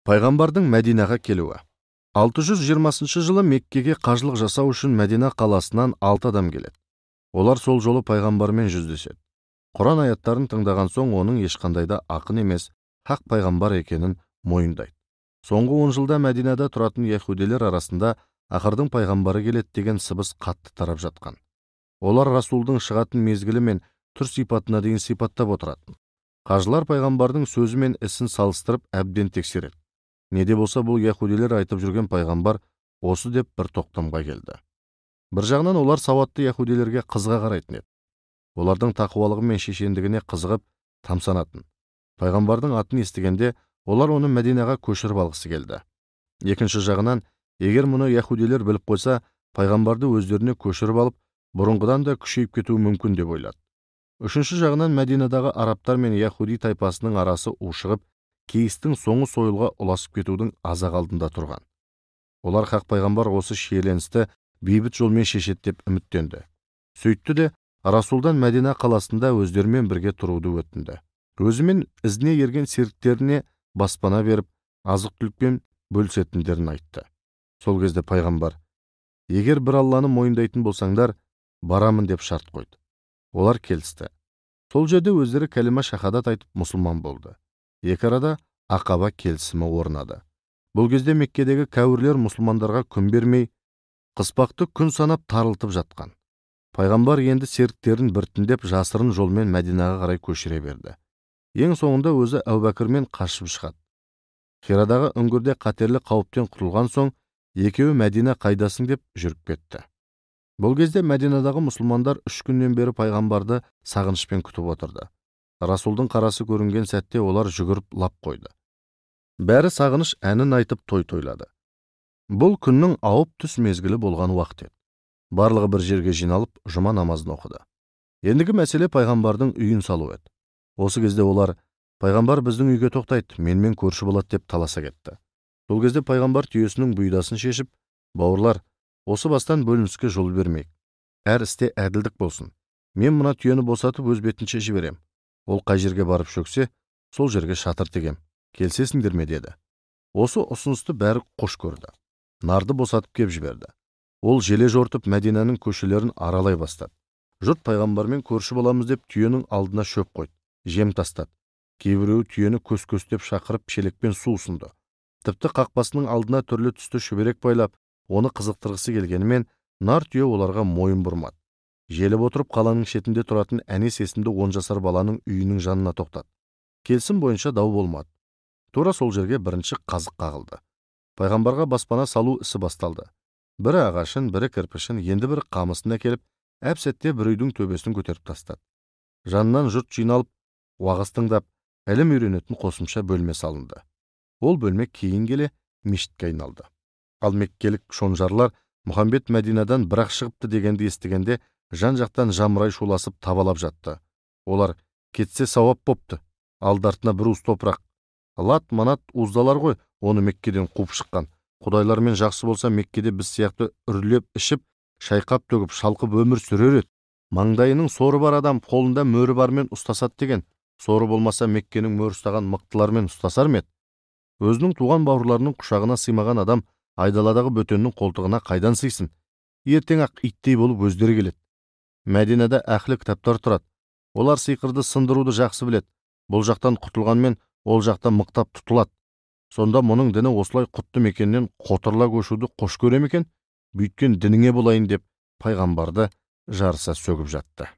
Пайғамбардың Мәдинаға келуі. 620 жылы Меккеге қажылық жасау үшін Мәдина қаласынан 6 адам келеді. Олар сол жолы пайғамбармен жүздеседі. Құран аяттарын тыңдаған соң оның ешқандай да ақын емес, хақ пайғамбар екенін мойындайды. Соңғы 10 жылда Мәдинада тұратын яһудилер арасында ақырдың пайғамбары келеді деген сыбыс қатты тарап жатқан. Олар Расулдың шығатын мезгілі мен түр сипатына дейін сипаттап отыратын. Қажылар пайғамбардың сөзі мен ісін салыстырып әбден тексереді. Неде болса бұл яһудилер айтып жүрген пайғамбар осы деп бір тоқтамға келді. Бір жағынан олар сауатты яһудилерге қызыға қарайтын еді. Олардың тақуалығы мен шешендігіне қызығып тамсанатын. Пайғамбардың атын естігенде олар оны Мәдинаға көшіріп алғысы келді. Екінші жағынан, егер мұны яһудилер біліп қойса, пайғамбарды өздеріне көшіріп алып, бұрынғыдан да күшейіп кетуі мүмкін деп ойлады. Үшінші жағынан, Мәдинадағы арабтар мен яһуди тайпасының арасы ушығып, кейістің соңы сойылға ұласып кетудің азақ алдында тұрған. Олар хақ пайғамбар осы шиеленісті бейбіт жолмен шешеді деп үміттенді. Сөйтті де Расулдан Мәдина қаласында өздерімен бірге тұруды өтінді. Өзімен ізіне ерген серіктеріне баспана беріп, азық-түлікпен бөлісетіндерін айтты. Сол кезде пайғамбар: егер бір Алланы мойындайтын болсаңдар, барамын деп шарт қойды. Олар келісті. Сол жерде өздері кәлима шахадат айтып мұсылман болды. Екі арада Ақаба келісімі орнады. Бұл кезде Меккедегі кәуірлер мұсылмандарға күн бермей, қыспақты күн санап тарылтып жатқан. Пайғамбар енді серіктерін біртіндеп жасырын жолмен Мәдинаға қарай көшіре берді. Ең соңында өзі Әбубәкірмен қашып шығады. Хирадағы үңгірде қатерлі қауіптен құтылған соң, екеуі Мәдина қайдасың деп жүріп кетті. Бұл кезде Мәдинадағы мұсылмандар 3 күннен бері пайғамбарды сағынышпен күтіп отырды. Расулдың қарасы көрінген сәтте олар жүгіріп лап қойды. Бәрі сағыныш әнін айтып тойлады. Бұл күннің ауып түс мезгілі болған уақыт еді. Барлығы бір жерге жиналып жұма намазын оқыды. Ендігі мәселе пайғамбардың үйін салу еді. Осы кезде олар: пайғамбар біздің үйге тоқтайды, менімен көрші болады деп таласа кетті. Сол кезде пайғамбар түйесінің бұйдасын шешіп: бауырлар, осы бастан бөлініске жол бермейік. Әр істе әділдік болсын. Мен мына түйені босатып өз бетінше жіберем. Ол қай жерге барып шөксе, сол жерге шатыр тегем. Келсесіңдер ме деді. Осы ұсынысты бәрі қош көрді. Нарды босатып кеп жіберді. Ол желе жортып Мәдинаның көшелерін аралай бастады. Жұрт пайғамбармен көрші боламыз деп түйенің алдына шөп қойды, жем тастады. Кейбіреуі түйені көс-көстеп шақырып шелекпен су ұсынды. Тіпті қақпасының алдына түрлі түсті шүберек байлап, оны қызықтырғысы келгенімен, нар түйе оларға мойын бұрмады. Желіп отырып қаланың шетінде тұратын Әнес есімді 10 жасар баланың үйінің жанына тоқтады. Келісім бойынша дау болмады. Тура сол жерге бірінші қазық қағылды. Пайғамбарға баспана салу ісі басталды. Бірі ағашын, бірі кірпішін, енді бірі қамысын әкеліп, әп-сәтте бір үйдің төбесін көтеріп тастады. Жанынан жұрт жиналып, уағыз тыңдап, ілім үйренетін қосымша бөлме салынды. Ол бөлме кейін келе мешітке айналды. Ал меккелік шонжарлар Мұхаммед Мәдинадан бірақ шығыпты дегенді естігенде жан-жақтан жамырай шуласып табалап жатты. Олар: кетсе сауап бопты, алдартына бір уыс топырақ. Лат манат уздалар ғой, оны Меккеден қуып шыққан. Құдайлармен жақсы болса Меккеде біз сияқты үрлеп ішіп, шайқап төгіп шалқып өмір сүрер еді. Маңдайының соры бар адам қолында мөрі бармен ұстасады деген. Соры болмаса Меккенің мөр ұстаған мықтылармен ұстасар ма еді? Өзінің туған бауырларының құшағына сыймаған адам айдаладағы бөтеннің қолтығына қайдан сыйсын? Ертең-ақ иттей болып өздері келеді. Мәдинада әхлі кітаптар тұрады. Олар сиқырды сындыруды жақсы біледі. Бұл жақтан құтылғанмен ол жақтан мықтап тұтылады. Сонда мұның діні осылай құтты мекеннен қотырла көшуді қош көре ме екен? Бүйткен дініңе болайын деп пайғамбарды жарыса сөгіп жатты.